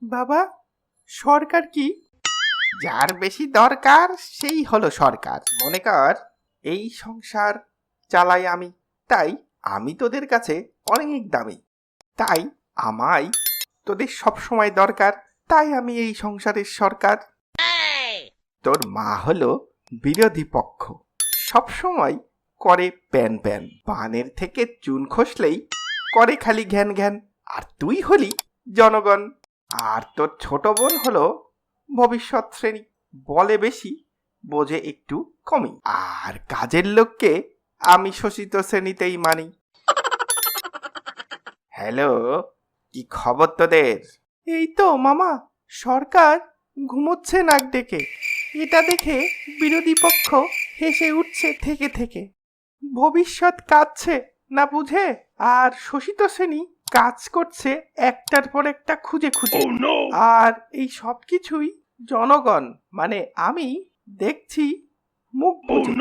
বাবা, সরকার কি? যার বেশি দরকার সেই হলো সরকার। মনে কর এই সংসার চালাই আমি, তাই আমি তোদের কাছে অনেক দামি। তাই আমায় তোদের সব সময় দরকার, তাই আমি এই সংসারের সরকার। তোর মা হলো বিরোধী পক্ষ, সব সময় করে প্যান প্যান, পানের থেকে চুন খসলেই করে খালি ঘ্যান ঘ্যান। আর তুই হলি জনগণ। আর তোর ছোট বোন হলো ভবিষ্যৎ শ্রেণী, বলে বেশি বোঝে একটু কমই। আর কাজের লোককে আমি শোষিত শ্রেণীতেই মানি। হ্যালো, কি খবর তোদের? এই তো মামা, সরকার ঘুমোচ্ছে নাক ডেকে। এটা দেখে বিরোধী পক্ষ হেসে উঠছে থেকে থেকে। ভবিষ্যৎ কাঁদছে না বুঝে, আর শোষিত শ্রেণী কাজ করছে একটার পর একটা খুঁজে খুঁজে। আর এই সব কিছুই জনগণ মানে আমি দেখছি মুখ বুজে।